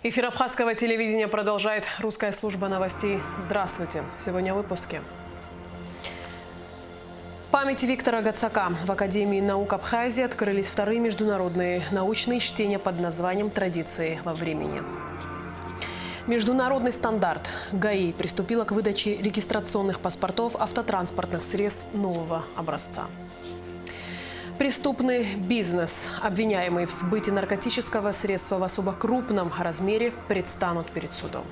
Эфир абхазского телевидения продолжает русская служба новостей. Здравствуйте. Сегодня в выпуске. В памяти Виктора Гацака в Академии наук Абхазии открылись вторые международные научные чтения под названием «Традиции во времени». Международный стандарт ГАИ приступила к выдаче регистрационных паспортов автотранспортных средств нового образца. Преступный бизнес, обвиняемые в сбытии наркотического средства в особо крупном размере, предстанут перед судом.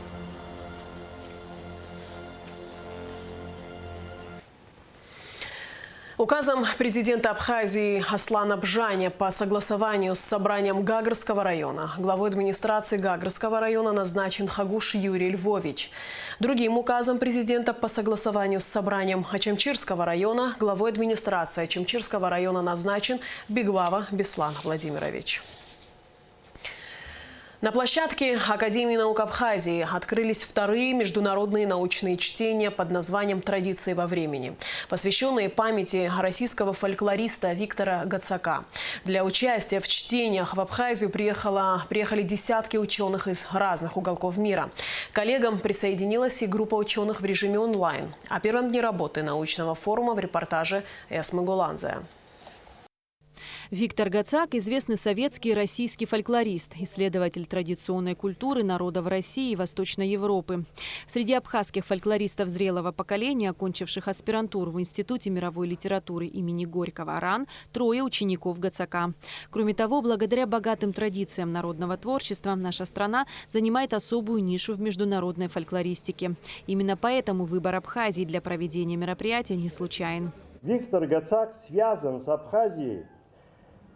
Указом президента Абхазии Аслана Бжаня по согласованию с собранием Гагрского района главой администрации Гагрского района назначен Хагуш Юрий Львович. Другим указом президента по согласованию с собранием Ачамчирского района главой администрации Ачамчирского района назначен Беглава Беслан Владимирович. На площадке Академии наук Абхазии открылись вторые международные научные чтения под названием «Традиции во времени», посвященные памяти российского фольклориста Виктора Гацака. Для участия в чтениях в Абхазию приехали десятки ученых из разных уголков мира. К коллегам присоединилась и группа ученых в режиме онлайн. О первом дне работы научного форума в репортаже Эсмы Гуланзе. Виктор Гацак – известный советский и российский фольклорист, исследователь традиционной культуры народов России и Восточной Европы. Среди абхазских фольклористов зрелого поколения, окончивших аспирантуру в Институте мировой литературы имени Горького РАН, трое учеников Гацака. Кроме того, благодаря богатым традициям народного творчества, наша страна занимает особую нишу в международной фольклористике. Именно поэтому выбор Абхазии для проведения мероприятия не случайен. Виктор Гацак связан с Абхазией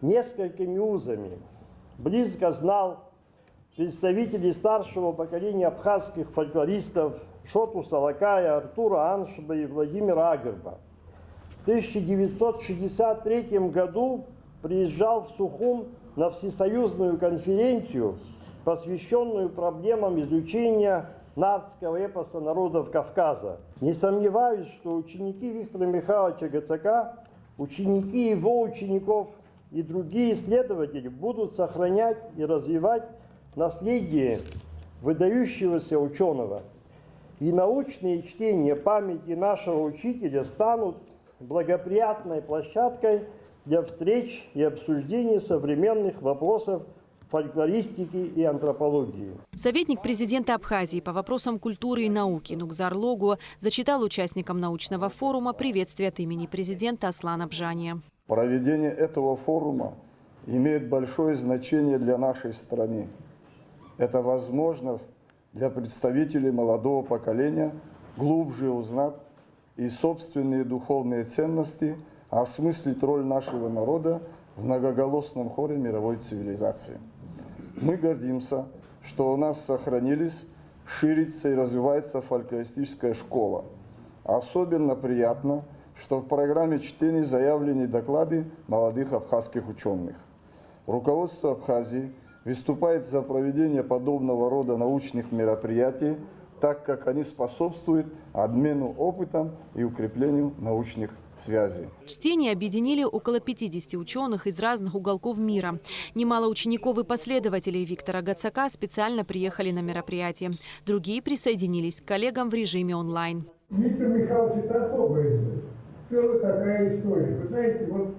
несколькими узами. Близко знал представителей старшего поколения абхазских фольклористов Шоту Салакая, Артура Аншба и Владимира Агрба. В 1963 году приезжал в Сухум на всесоюзную конференцию, посвященную проблемам изучения нардского эпоса народов Кавказа. Не сомневаюсь, что ученики Виктора Михайловича Гацака, ученики его учеников и другие исследователи будут сохранять и развивать наследие выдающегося ученого. И научные чтения памяти нашего учителя станут благоприятной площадкой для встреч и обсуждений современных вопросов фольклористики и антропологии. Советник президента Абхазии по вопросам культуры и науки Нугзар Логу зачитал участникам научного форума приветствие от имени президента Аслана Бжания. Проведение этого форума имеет большое значение для нашей страны. Это возможность для представителей молодого поколения глубже узнать и собственные духовные ценности, осмыслить роль нашего народа в многоголосном хоре мировой цивилизации. Мы гордимся, что у нас сохранились, ширится и развивается фольклористическая школа. Особенно приятно, что в программе чтений заявлены доклады молодых абхазских ученых. Руководство Абхазии выступает за проведение подобного рода научных мероприятий, так как они способствуют обмену опытом и укреплению научных связей. Чтения объединили около 50 ученых из разных уголков мира. Немало учеников и последователей Виктора Гацака специально приехали на мероприятие. Другие присоединились к коллегам в режиме онлайн. Виктор Михайлович – это особая история. Целая такая история. Вы знаете, вот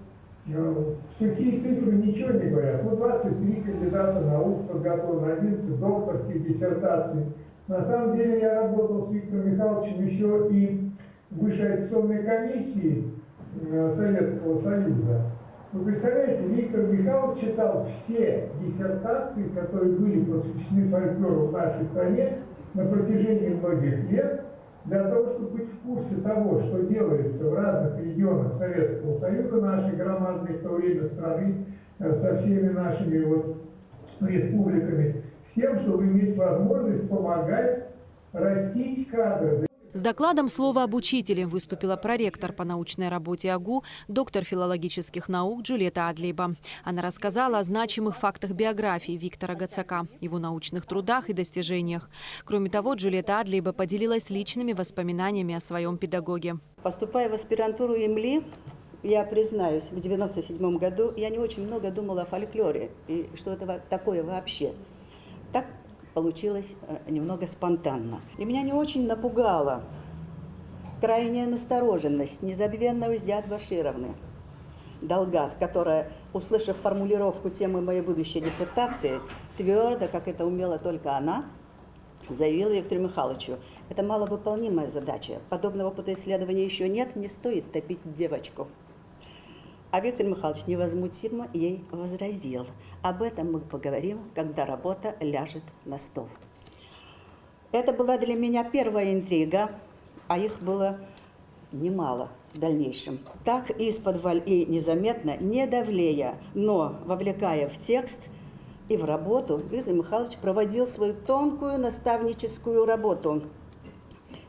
сухие цифры ничего не говорят. 23 кандидата наук подготовлено, 11 докторских диссертаций. На самом деле я работал с Виктором Михайловичем еще и в Высшей аттестационной комиссии Советского Союза. Вы представляете, Виктор Михайлович читал все диссертации, которые были посвящены фольклору в нашей стране на протяжении многих лет, для того, чтобы быть в курсе того, что делается в разных регионах Советского Союза, нашей громадной в то время страны, со всеми нашими республиками, с тем, чтобы иметь возможность помогать растить кадры. С докладом «Слово об учителе» выступила проректор по научной работе АГУ, доктор филологических наук Джульетта Адлейба. Она рассказала о значимых фактах биографии Виктора Гацака, его научных трудах и достижениях. Кроме того, Джульетта Адлейба поделилась личными воспоминаниями о своем педагоге. Поступая в аспирантуру ИМЛИ, я признаюсь, в 1997 году я не очень много думала о фольклоре и что это такое вообще. Так получилось немного спонтанно. И меня не очень напугала крайняя настороженность незабвенного Уздят Башировны Далгат, которая, услышав формулировку темы моей будущей диссертации, твердо, как это умела только она, заявила Виктору Михайловичу: это маловыполнимая задача, подобного опыта исследования еще нет, не стоит топить девочку. А Виктор Михайлович невозмутимо ей возразил: об этом мы поговорим, когда работа ляжет на стол. Это была для меня первая интрига, а их было немало в дальнейшем. Так исподволь и незаметно, не давлея, но вовлекая в текст и в работу, Виктор Михайлович проводил свою тонкую наставническую работу.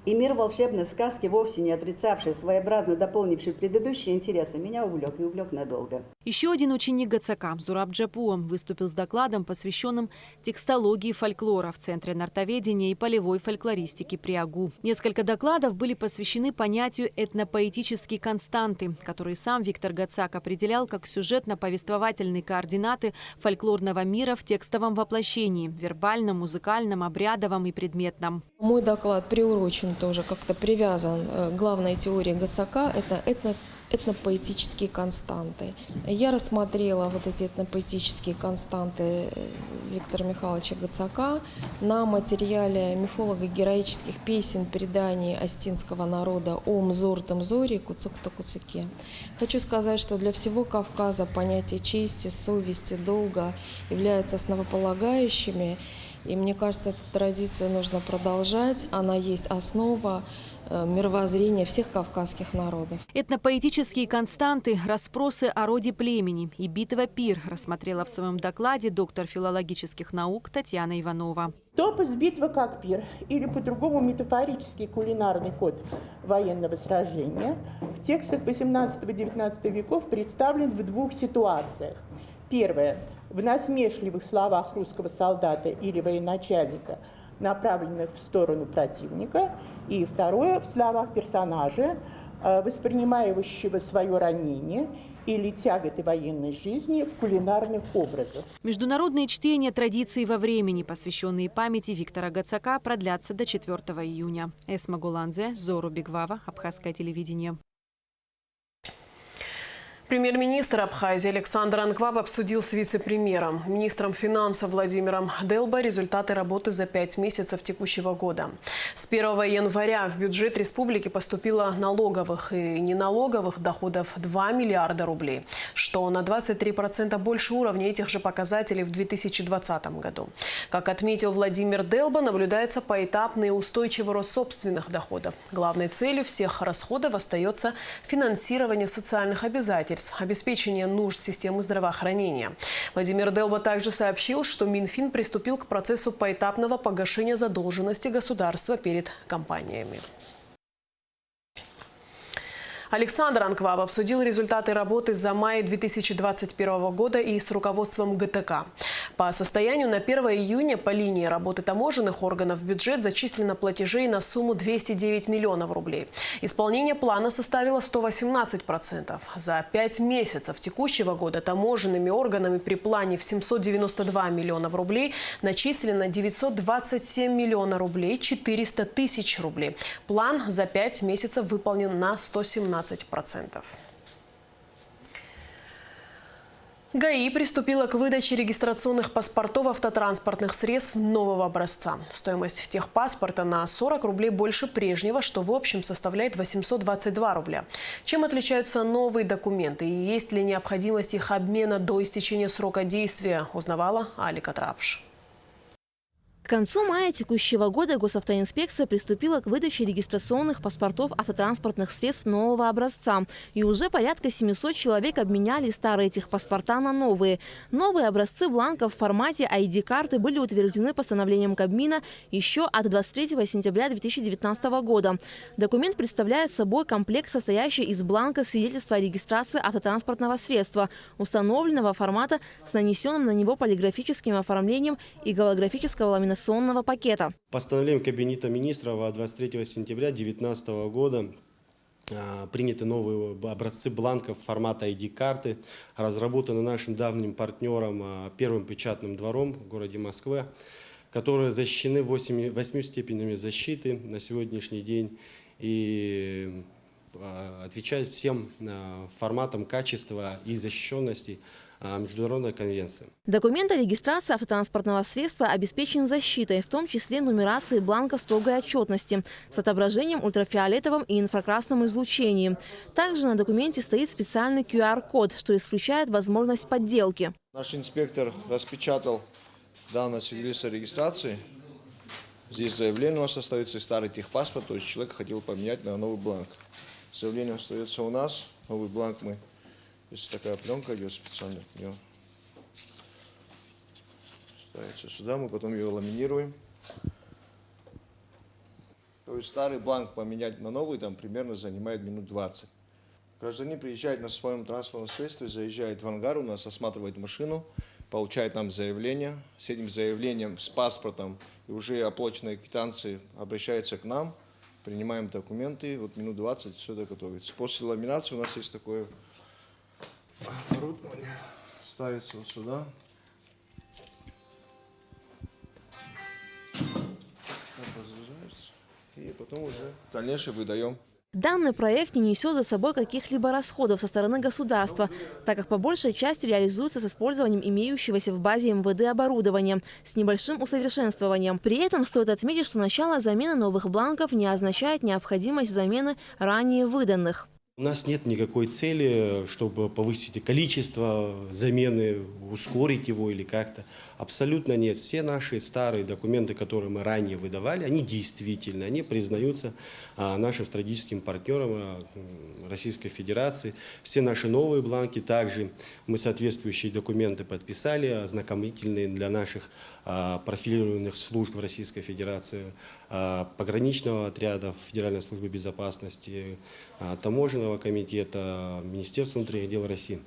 И мир волшебной сказки, вовсе не отрицавший, своеобразно дополнивший предыдущие интересы, меня увлек, и увлек надолго. Еще один ученик ГЦК, Зураб Джапуа, выступил с докладом, посвященным текстологии фольклора в Центре нартоведения и полевой фольклористики при АГУ. Несколько докладов были посвящены понятию этнопоэтические константы, которые сам Виктор Гацак определял как сюжетно-повествовательные координаты фольклорного мира в текстовом воплощении – вербальном, музыкальном, обрядовом и предметном. Мой доклад приурочен тоже, как-то привязан к главной теории Гацака – это этнопоэтические константы. Я рассмотрела вот эти этнопоэтические константы Виктора Михайловича Гацака на материале мифолога героических песен, преданий остинского народа «Ом зортом зори, куцук-то куцуке». Хочу сказать, что для всего Кавказа понятие чести, совести, долга являются основополагающими. И мне кажется, эту традицию нужно продолжать. Она есть основа мировоззрения всех кавказских народов. Этнопоэтические константы, расспросы о роде племени и битва пир рассмотрела в своем докладе доктор филологических наук Татьяна Иванова. Топос «Битва как пир» или по-другому метафорический кулинарный код военного сражения в текстах 18-19 веков представлен в двух ситуациях. Первое – в насмешливых словах русского солдата или военачальника, направленных в сторону противника. И второе – в словах персонажа, воспринимающего свое ранение или тяготы военной жизни в кулинарных образах. Международные чтения традиций во времени, посвященные памяти Виктора Гацака, продлятся до 4 июня. Эсма Гуланзе, Зору Бигвава, Абхазское телевидение. Премьер-министр Абхазии Александр Анкваб обсудил с вице-премьером, министром финансов Владимиром Делба результаты работы за 5 месяцев текущего года. С 1 января в бюджет республики поступило налоговых и неналоговых доходов 2 миллиарда рублей, что на 23% больше уровня этих же показателей в 2020 году. Как отметил Владимир Делба, наблюдается поэтапный и устойчивый рост собственных доходов. Главной целью всех расходов остается финансирование социальных обязательств, обеспечение нужд системы здравоохранения. Владимир Делба также сообщил, что Минфин приступил к процессу поэтапного погашения задолженности государства перед компаниями. Александр Анкваб обсудил результаты работы за май 2021 года и с руководством ГТК. По состоянию на 1 июня по линии работы таможенных органов в бюджет зачислено платежей на сумму 209 миллионов рублей. Исполнение плана составило 118%. За 5 месяцев текущего года таможенными органами при плане в 792 миллиона рублей начислено 927 миллионов рублей, 400 тысяч рублей. План за 5 месяцев выполнен на 117%. ГАИ приступила к выдаче регистрационных паспортов автотранспортных средств нового образца. Стоимость техпаспорта на 40 рублей больше прежнего, что в общем составляет 822 рубля. Чем отличаются новые документы и есть ли необходимость их обмена до истечения срока действия, узнавала Алика Трапш. К концу мая текущего года госавтоинспекция приступила к выдаче регистрационных паспортов автотранспортных средств нового образца. И уже порядка 700 человек обменяли старые техпаспорта на новые. Новые образцы бланков в формате ID-карты были утверждены постановлением Кабмина еще от 23 сентября 2019 года. Документ представляет собой комплект, состоящий из бланка свидетельства о регистрации автотранспортного средства, установленного формата с нанесенным на него полиграфическим оформлением и голографического ламинационного пакета. Постановлением Кабинета министров от 23 сентября 2019 года приняты новые образцы бланков формата ID-карты, разработаны нашим давним партнером Первым печатным двором в городе Москве, которые защищены 8 степенями защиты на сегодняшний день и отвечают всем форматам качества и защищенности Международной конвенции. Документ о регистрации автотранспортного средства обеспечен защитой, в том числе нумерацией бланка строгой отчетности с отображением ультрафиолетовым и инфракрасном излучении. Также на документе стоит специальный QR-код, что исключает возможность подделки. Наш инспектор распечатал данное свидетельство о регистрации. Здесь заявление у нас остается и старый техпаспорт, то есть человек хотел поменять на новый бланк. Заявление остается у нас, новый бланк мы. Здесь такая пленка идет специально. Ставится сюда, мы потом ее ламинируем. То есть старый бланк поменять на новый там примерно занимает минут 20. Гражданин приезжает на своем транспортном средстве, заезжает в ангар, у нас осматривает машину, получает нам заявление. С этим заявлением, с паспортом и уже оплаченной квитанцией обращается к нам. Принимаем документы, вот минут 20 все это готовится. После ламинации у нас есть такое оборудование, ставится вот сюда. Разгружается. И потом уже в дальнейшем выдаем. Данный проект не несет за собой каких-либо расходов со стороны государства, так как по большей части реализуется с использованием имеющегося в базе МВД оборудования с небольшим усовершенствованием. При этом стоит отметить, что начало замены новых бланков не означает необходимость замены ранее выданных. У нас нет никакой цели, чтобы повысить количество замены, ускорить его или как-то. Абсолютно нет. Все наши старые документы, которые мы ранее выдавали, они действительны, они признаются нашим стратегическим партнером Российской Федерации. Все наши новые бланки также мы соответствующие документы подписали, ознакомительные для наших профилированных служб Российской Федерации, пограничного отряда Федеральной службы безопасности, таможенного комитета, Министерства внутренних дел России.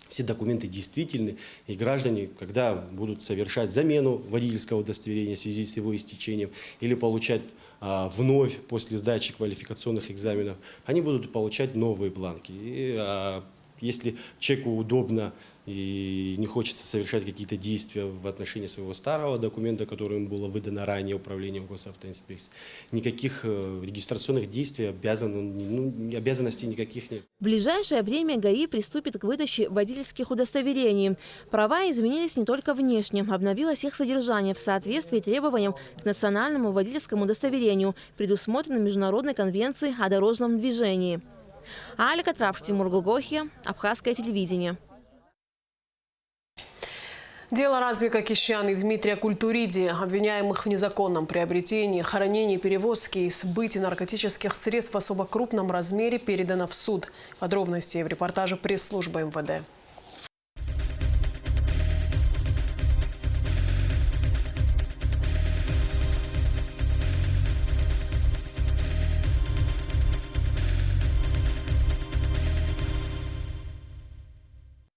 Все документы действительны, и граждане, когда будут совершать замену водительского удостоверения в связи с его истечением или получать вновь после сдачи квалификационных экзаменов, они будут получать новые бланки. И если человеку удобно и не хочется совершать какие-то действия в отношении своего старого документа, который ему было выдано ранее управлением госавтоинспекции, никаких регистрационных действий, обязанностей никаких нет. В ближайшее время ГАИ приступит к выдаче водительских удостоверений. Права изменились не только внешне, обновилось их содержание в соответствии требованиям к национальному водительскому удостоверению, предусмотренным Международной конвенцией о дорожном движении. Алика Трапш, Тимур Гулгохи, Абхазское телевидение. Дело Размика Кищян и Дмитрия Культуриди, обвиняемых в незаконном приобретении, хранении, перевозке и сбыте наркотических средств в особо крупном размере, передано в суд. Подробности в репортаже пресс-службы МВД.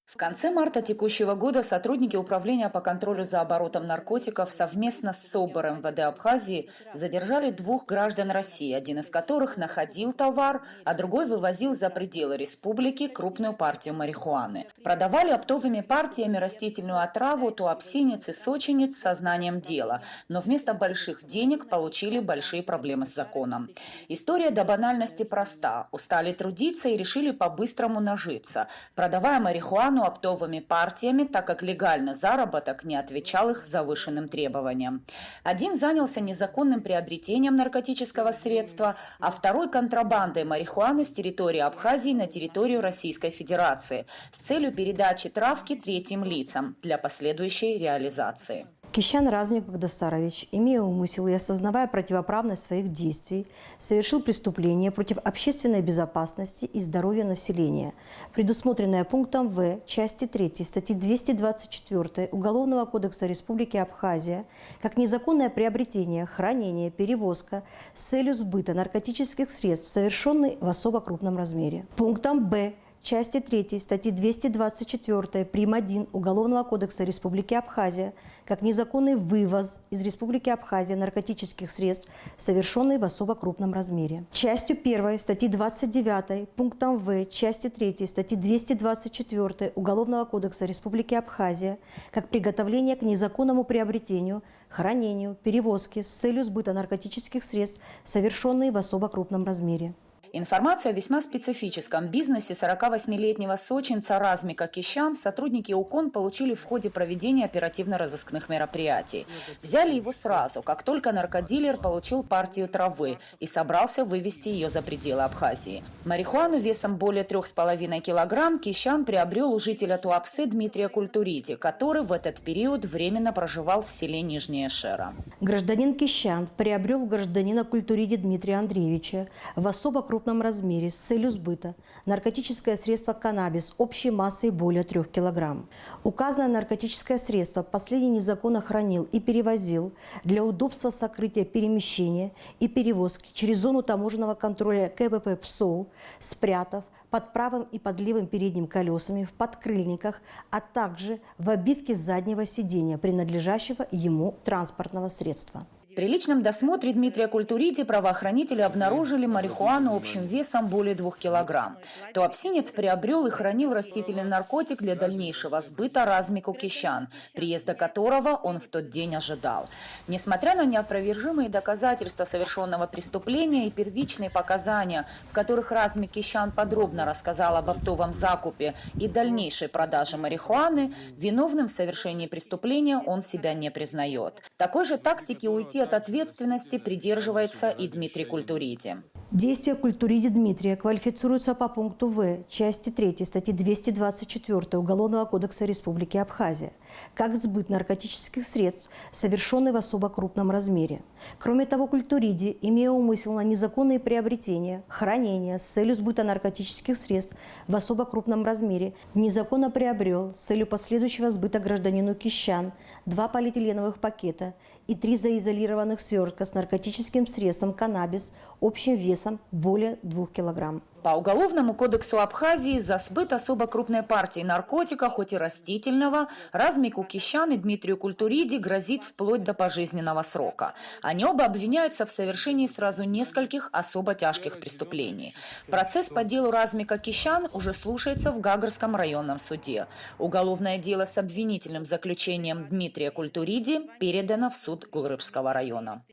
В конце марта текущего года сотрудники Управления по контролю за оборотом наркотиков совместно с СОБР МВД Абхазии задержали 2 граждан России, один из которых находил товар, а другой вывозил за пределы республики крупную партию марихуаны. Продавали оптовыми партиями растительную отраву туапсинец и сочинец со знанием дела, но вместо больших денег получили большие проблемы с законом. История до банальности проста. Устали трудиться и решили по-быстрому нажиться, продавая марихуану оптовыми партиями, так как легальный заработок не отвечал их завышенным требованиям. Один занялся незаконным приобретением наркотического средства, а второй – контрабандой марихуаны с территории Абхазии на территорию Российской Федерации с целью передачи травки третьим лицам для последующей реализации. Кищян Размик Багдасарович, имея умысел и осознавая противоправность своих действий, совершил преступление против общественной безопасности и здоровья населения, предусмотренное пунктом В части 3 статьи 224 Уголовного кодекса Республики Абхазия, как незаконное приобретение, хранение, перевозка с целью сбыта наркотических средств, совершенный в особо крупном размере. Пунктом Б части 3 статьи 224 прим. 1 Уголовного кодекса Республики Абхазия как незаконный вывоз из Республики Абхазия наркотических средств, совершенный в особо крупном размере. Частью 1 статьи 29 пунктом В части 3 статьи 224 Уголовного кодекса Республики Абхазия как приготовление к незаконному приобретению, хранению, перевозке с целью сбыта наркотических средств, совершенные в особо крупном размере. Информацию о весьма специфическом бизнесе 48-летнего сочинца Размика Кищан сотрудники УКОН получили в ходе проведения оперативно-розыскных мероприятий. Взяли его сразу, как только наркодилер получил партию травы и собрался вывести ее за пределы Абхазии. Марихуану весом более 3,5 килограмм Кищан приобрел у жителя Туапсе Дмитрия Культуриди, который в этот период временно проживал в селе Нижняя Шера. Гражданин Кищан приобрел у гражданина Культуриди Дмитрия Андреевича в особо крупном размере с целью сбыта наркотическое средство каннабис общей массой более 3 килограмм. Указанное наркотическое средство последний незаконно хранил и перевозил для удобства сокрытия перемещения и перевозки через зону таможенного контроля КПП ПСОУ, спрятав под правым и под левым передним колесами в подкрыльниках, а также в обивке заднего сидения принадлежащего ему транспортного средства. При личном досмотре Дмитрия Культуриди правоохранители обнаружили марихуану общим весом более 2 килограмм. Туапсинец приобрел и хранил растительный наркотик для дальнейшего сбыта Размику Кищан, приезда которого он в тот день ожидал. Несмотря на неопровержимые доказательства совершенного преступления и первичные показания, в которых Размик Кищан подробно рассказал об оптовом закупе и дальнейшей продаже марихуаны, виновным в совершении преступления он себя не признает. Такой же тактики уйти от ответственности придерживается и Дмитрий Культуриди. Действия Культуриди Дмитрия квалифицируются по пункту В части 3 статьи 224 Уголовного кодекса Республики Абхазия как сбыт наркотических средств, совершенный в особо крупном размере. Кроме того, Культуриди, имея умысел на незаконные приобретения, хранение с целью сбыта наркотических средств в особо крупном размере, незаконно приобрел с целью последующего сбыта гражданину Кищан 2 полиэтиленовых пакета и 3 заизолированных свертка с наркотическим средством каннабис общим весом более 2 килограмм. По Уголовному кодексу Абхазии за сбыт особо крупной партии наркотика, хоть и растительного, Размику Кищан и Дмитрию Культуриди грозит вплоть до пожизненного срока. Они оба обвиняются в совершении сразу нескольких особо тяжких преступлений. Процесс по делу Размика Кищан уже слушается в Гагарском районном суде. Уголовное дело с обвинительным заключением Дмитрия Культуриди передано в суд Гулрыбского района.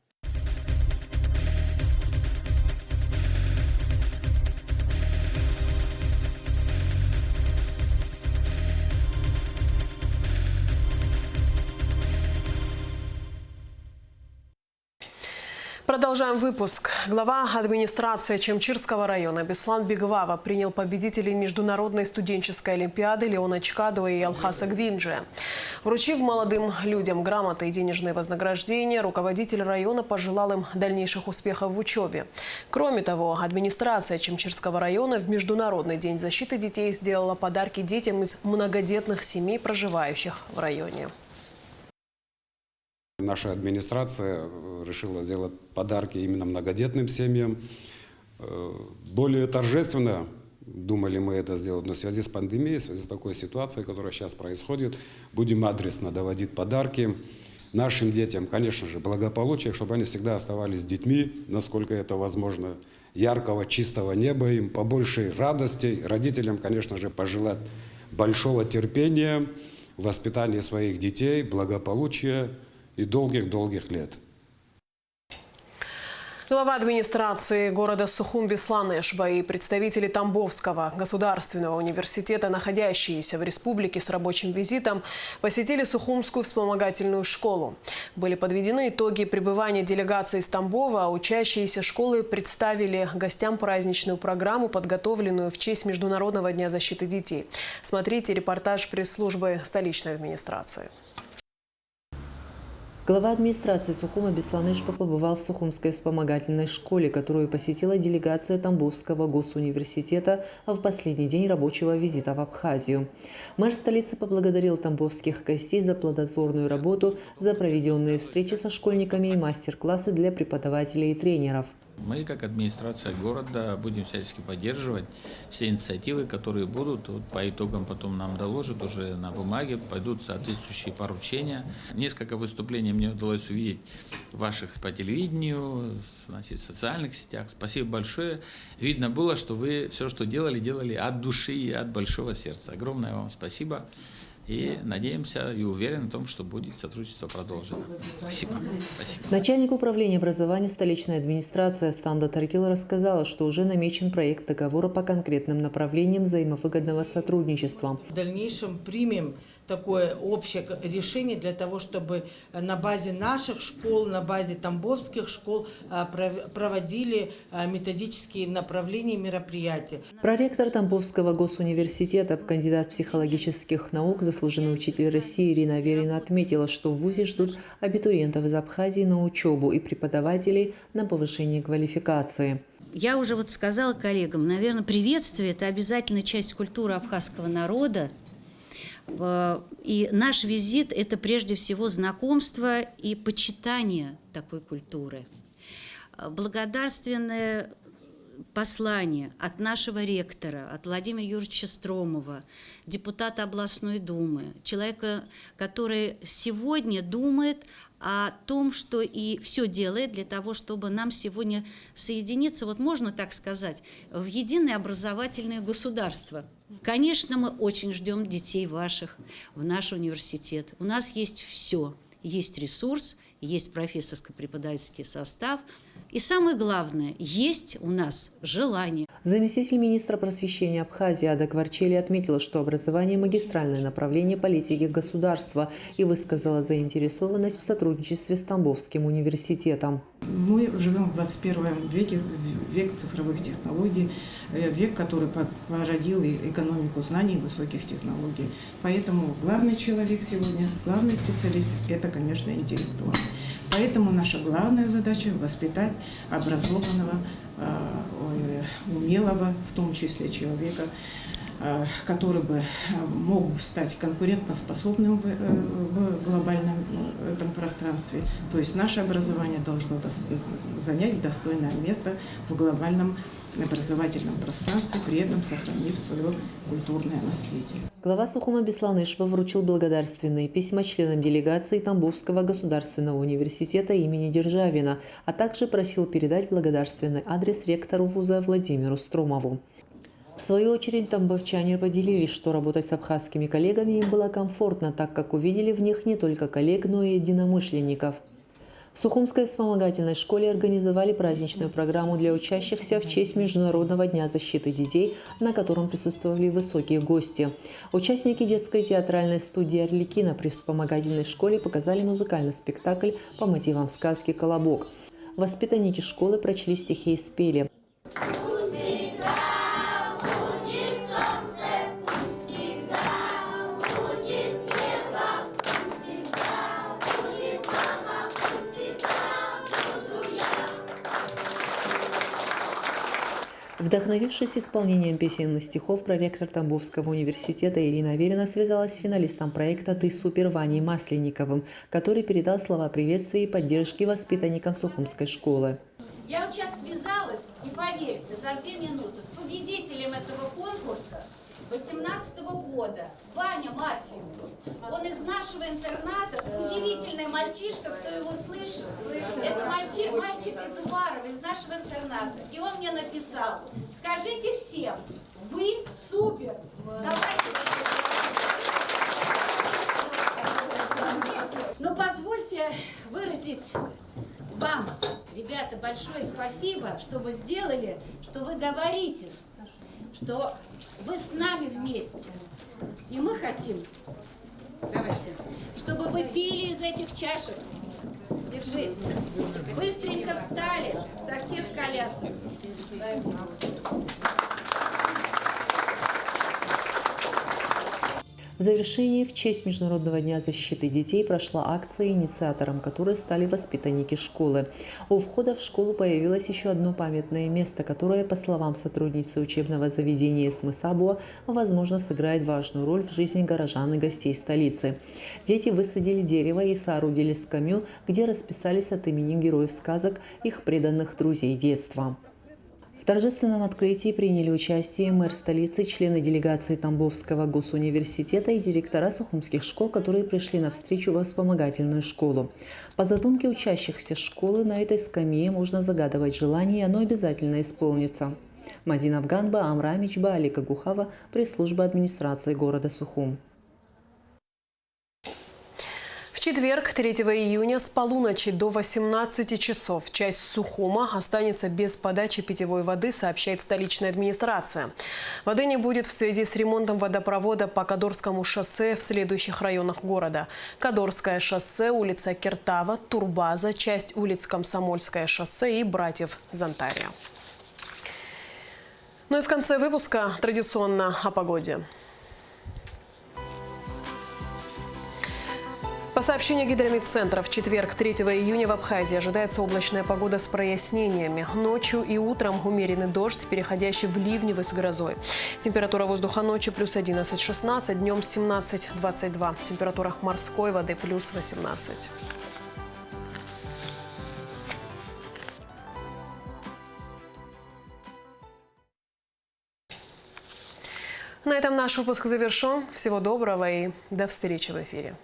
Продолжаем выпуск. Глава администрации Чемчирского района Беслан Бегвава принял победителей Международной студенческой олимпиады Леона Чкадова и Алхаса Гвинджия. Вручив молодым людям грамоты и денежные вознаграждения, руководитель района пожелал им дальнейших успехов в учебе. Кроме того, администрация Чемчирского района в Международный день защиты детей сделала подарки детям из многодетных семей, проживающих в районе. Наша администрация решила сделать подарки именно многодетным семьям. Более торжественно думали мы это сделать, но в связи с пандемией, в связи с такой ситуацией, которая сейчас происходит, будем адресно доводить подарки нашим детям, конечно же, благополучия, чтобы они всегда оставались с детьми, насколько это возможно, яркого, чистого неба, им побольше радостей. Родителям, конечно же, пожелать большого терпения в воспитании своих детей, благополучия и долгих-долгих лет. Глава администрации города Сухум Беслан Эшба и представители Тамбовского государственного университета, находящиеся в республике с рабочим визитом, посетили Сухумскую вспомогательную школу. Были подведены итоги пребывания делегации из Тамбова, а учащиеся школы представили гостям праздничную программу, подготовленную в честь Международного дня защиты детей. Смотрите репортаж пресс-службы столичной администрации. Глава администрации Сухума Беслан Эшба побывал в Сухумской вспомогательной школе, которую посетила делегация Тамбовского госуниверситета в последний день рабочего визита в Абхазию. Мэр столицы поблагодарил тамбовских гостей за плодотворную работу, за проведенные встречи со школьниками и мастер-классы для преподавателей и тренеров. Мы, как администрация города, будем всячески поддерживать все инициативы, которые будут. Вот по итогам потом нам доложат уже на бумаге, пойдут соответствующие поручения. Несколько выступлений мне удалось увидеть ваших по телевидению, значит, в социальных сетях. Спасибо большое. Видно было, что вы все, что делали от души и от большого сердца. Огромное вам спасибо. И надеемся и уверены в том, что будет сотрудничество продолжено. Спасибо. Спасибо. Начальник управления образования столичной администрации Астанда Таркил рассказала, что уже намечен проект договора по конкретным направлениям взаимовыгодного сотрудничества. В дальнейшем примем такое общее решение для того, чтобы на базе наших школ, на базе тамбовских школ проводили методические направления и мероприятия. Проректор Тамбовского госуниверситета, кандидат психологических наук, заслуженный учитель России Ирина Аверина отметила, что в ВУЗе ждут абитуриентов из Абхазии на учебу и преподавателей на повышение квалификации. Я уже сказала коллегам, наверное, приветствие – это обязательная часть культуры абхазского народа. И наш визит – это прежде всего знакомство и почитание такой культуры. Благодарственное послание от нашего ректора, от Владимира Юрьевича Стромова, депутата областной думы, человека, который сегодня думает о том, что и все делает для того, чтобы нам сегодня соединиться, можно так сказать, в единое образовательное государство. Конечно, мы очень ждем детей ваших в наш университет. У нас есть все. Есть ресурс, есть профессорско-преподавательский состав. И самое главное, есть у нас желание. Заместитель министра просвещения Абхазии Ада Кварчели отметила, что образование – магистральное направление политики государства и высказала заинтересованность в сотрудничестве с Тамбовским университетом. Мы живем в 21 веке, век цифровых технологий, век, который породил экономику знаний и высоких технологий. Поэтому главный человек сегодня, главный специалист – это, конечно, интеллектуал. Поэтому наша главная задача – воспитать образованного, умелого, в том числе человека, который бы мог стать конкурентоспособным в глобальном этом пространстве. То есть наше образование должно занять достойное место в глобальном образовательном пространстве, при этом сохранив свое культурное наследие. Глава Сухума Бесланышева вручил благодарственные письма членам делегации Тамбовского государственного университета имени Державина, а также просил передать благодарственный адрес ректору вуза Владимиру Стромову. В свою очередь, тамбовчане поделились, что работать с абхазскими коллегами им было комфортно, так как увидели в них не только коллег, но и единомышленников. В Сухумской вспомогательной школе организовали праздничную программу для учащихся в честь Международного дня защиты детей, на котором присутствовали высокие гости. Участники детской театральной студии «Арлекино» при вспомогательной школе показали музыкальный спектакль по мотивам сказки «Колобок». Воспитанники школы прочли стихи и спели. Вдохновившись исполнением песенных стихов, проректор Тамбовского университета Ирина Аверина связалась с финалистом проекта «Ты супер» Ваней Масленниковым, который передал слова приветствия и поддержки воспитанникам Сухумской школы. Я сейчас связалась, и поверьте, за 2 минуты с победителем этого конкурса 2018 года, Ваня Масленников. Он из нашего интерната, удивительный мальчишка, кто его слышит. Это мальчик из Уварова, из нашего интерната. И он мне написал: скажите всем, вы супер. Давайте. Но позвольте выразить вам, ребята, большое спасибо, что вы сделали, что вы говорите, что вы с нами вместе. И мы хотим, давайте, чтобы вы пили из этих чашек. Держите. Быстренько встали со всех колясок. В завершении, в честь Международного дня защиты детей прошла акция, инициатором которой стали воспитанники школы. У входа в школу появилось еще одно памятное место, которое, по словам сотрудницы учебного заведения СМСАБУА, возможно, сыграет важную роль в жизни горожан и гостей столицы. Дети высадили дерево и соорудили скамью, где расписались от имени героев сказок, их преданных друзей детства. В торжественном открытии приняли участие мэр столицы, члены делегации Тамбовского госуниверситета и директора сухумских школ, которые пришли на встречу в вспомогательную школу. По задумке учащихся школы на этой скамье можно загадывать желание, и оно обязательно исполнится. Мадина Афганба, Амра Мичба, Алика Гухава, пресс-служба администрации города Сухум. В четверг, 3 июня, с полуночи до 18 часов часть Сухума останется без подачи питьевой воды, сообщает столичная администрация. Воды не будет в связи с ремонтом водопровода по Кадорскому шоссе в следующих районах города. Кадорское шоссе, улица Киртава, Турбаза, часть улиц Комсомольское шоссе и Братьев Зонтария. Ну и в конце выпуска традиционно о погоде. По сообщению Гидромедцентра, в четверг, 3 июня, в Абхазии ожидается облачная погода с прояснениями. Ночью и утром умеренный дождь, переходящий в ливневый с грозой. Температура воздуха ночи плюс 11-16, днем 17-22. Температура морской воды плюс 18. На этом наш выпуск завершен. Всего доброго и до встречи в эфире.